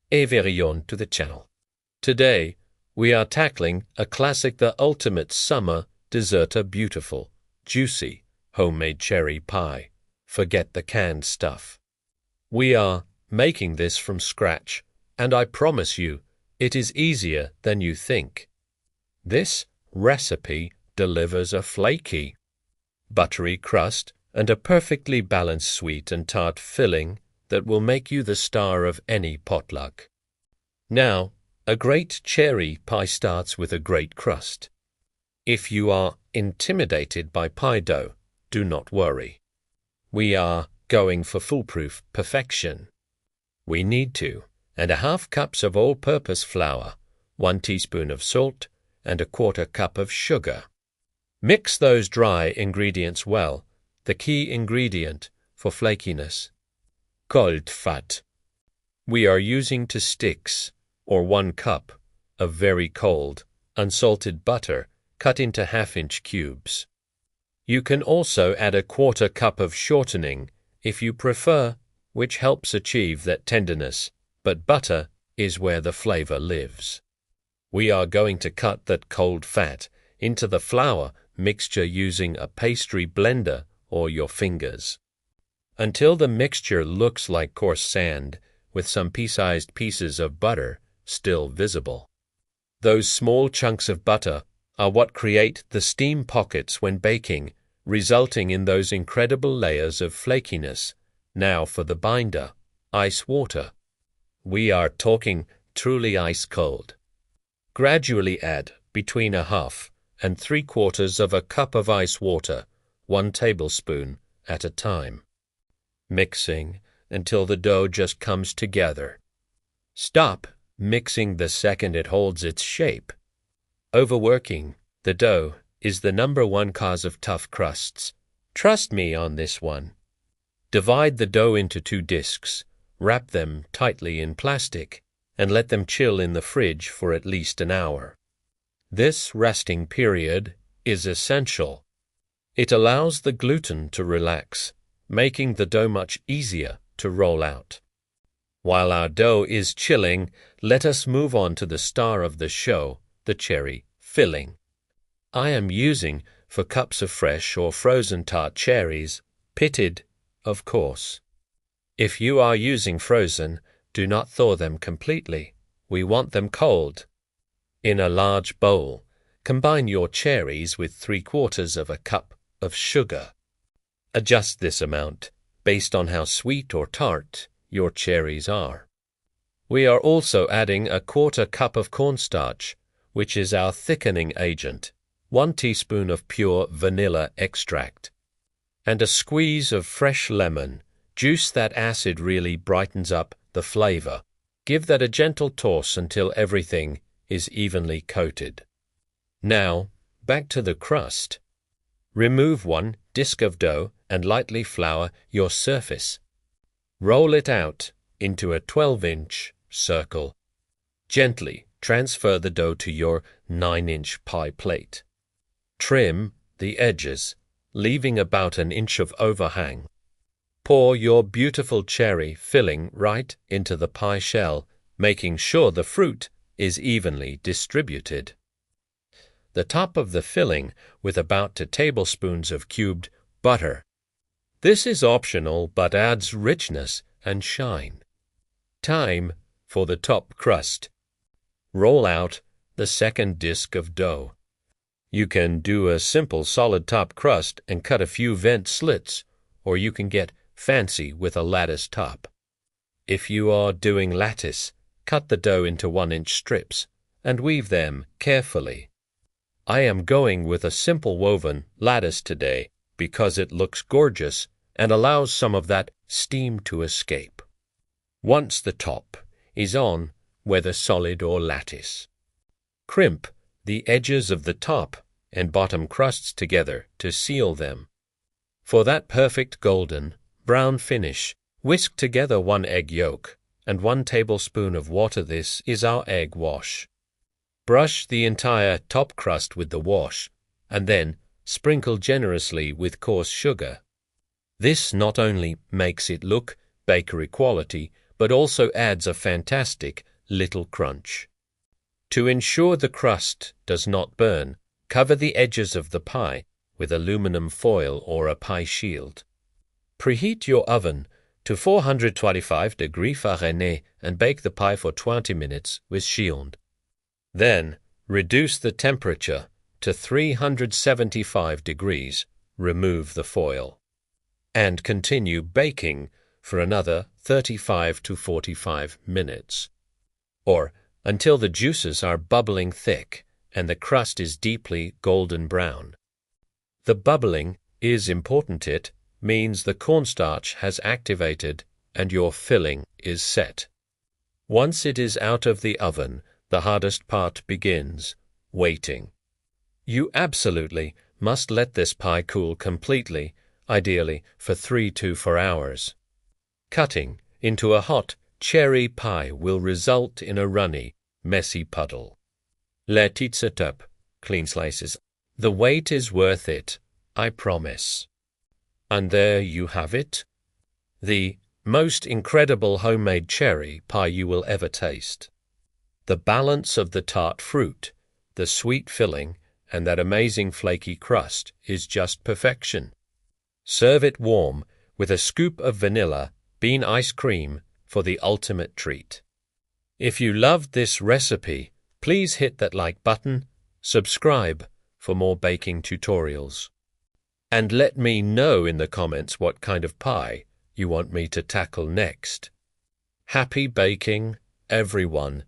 et bienvenue to the channel. Today, we are tackling a classic, the ultimate summer desserta, beautiful, juicy, homemade cherry pie. Forget the canned stuff. We are making this from scratch, and I promise you, it is easier than you think. This recipe delivers a flaky, buttery crust and a perfectly balanced sweet and tart filling that will make you the star of any potluck. Now, a great cherry pie starts with a great crust. If you are intimidated by pie dough, do not worry. We are going for foolproof perfection. We need 2½ cups of all-purpose flour, 1 teaspoon of salt, and 1/4 cup of sugar. Mix those dry ingredients well, the key ingredient for flakiness. Cold fat. We are using 2 sticks, or 1 cup, of very cold, unsalted butter cut into half-inch cubes. You can also add 1/4 cup of shortening if you prefer, which helps achieve that tenderness, but butter is where the flavor lives. We are going to cut that cold fat into the flour mixture using a pastry blender or your fingers, until the mixture looks like coarse sand with some pea-sized pieces of butter still visible. Those small chunks of butter are what create the steam pockets when baking, resulting in those incredible layers of flakiness. Now for the binder, ice water. We are talking truly ice cold. Gradually add between 1/2 and 3/4 cup of ice water, 1 tablespoon at a time, mixing until the dough just comes together. Stop mixing the second it holds its shape. Overworking the dough is the #1 cause of tough crusts. Trust me on this one. Divide the dough into 2 discs, wrap them tightly in plastic, and let them chill in the fridge for at least an hour. This resting period is essential. It allows the gluten to relax, making the dough much easier to roll out. While our dough is chilling, let us move on to the star of the show, the cherry filling. I am using 4 cups of fresh or frozen tart cherries, pitted, of course. If you are using frozen, do not thaw them completely. We want them cold. In a large bowl, combine your cherries with 3/4 cup of sugar. Adjust this amount based on how sweet or tart your cherries are. We are also adding 1/4 cup of cornstarch, which is our thickening agent, 1 teaspoon of pure vanilla extract, and a squeeze of fresh lemon. Juice that acid really brightens up the flavor. Give that a gentle toss until everything is evenly coated. Now, back to the crust. Remove 1 disc of dough and lightly flour your surface. Roll it out into a 12-inch circle. Gently transfer the dough to your 9-inch pie plate. Trim the edges, leaving about 1 inch of overhang. Pour your beautiful cherry filling right into the pie shell, making sure the fruit is evenly distributed. The top of the filling with about 2 tablespoons of cubed butter. This is optional but adds richness and shine. Time for the top crust. Roll out the second disc of dough. You can do a simple solid top crust and cut a few vent slits, or you can get fancy with a lattice top. If you are doing lattice, cut the dough into 1-inch strips and weave them carefully. I am going with a simple woven lattice today because it looks gorgeous and allows some of that steam to escape. Once the top is on, whether solid or lattice, crimp the edges of the top and bottom crusts together to seal them. For that perfect golden brown finish, whisk together 1 egg yolk and 1 tablespoon of water. This is our egg wash. Brush the entire top crust with the wash, and then sprinkle generously with coarse sugar. This not only makes it look bakery quality, but also adds a fantastic little crunch. To ensure the crust does not burn, cover the edges of the pie with aluminum foil or a pie shield. Preheat your oven to 425 degrees Fahrenheit and bake the pie for 20 minutes with shield. Then, reduce the temperature to 375 degrees, remove the foil, and continue baking for another 35 to 45 minutes, or until the juices are bubbling thick and the crust is deeply golden brown. The bubbling is important. It means the cornstarch has activated and your filling is set. Once it is out of the oven, the hardest part begins, waiting. You absolutely must let this pie cool completely, ideally for 3 to 4 hours. Cutting into a hot cherry pie will result in a runny, messy puddle. Let it sit up, clean slices. The wait is worth it, I promise. And there you have it, the most incredible homemade cherry pie you will ever taste. The balance of the tart fruit, the sweet filling, and that amazing flaky crust is just perfection. Serve it warm with a scoop of vanilla bean ice cream for the ultimate treat. If you loved this recipe, please hit that like button, subscribe for more baking tutorials, and let me know in the comments what kind of pie you want me to tackle next. Happy baking, everyone!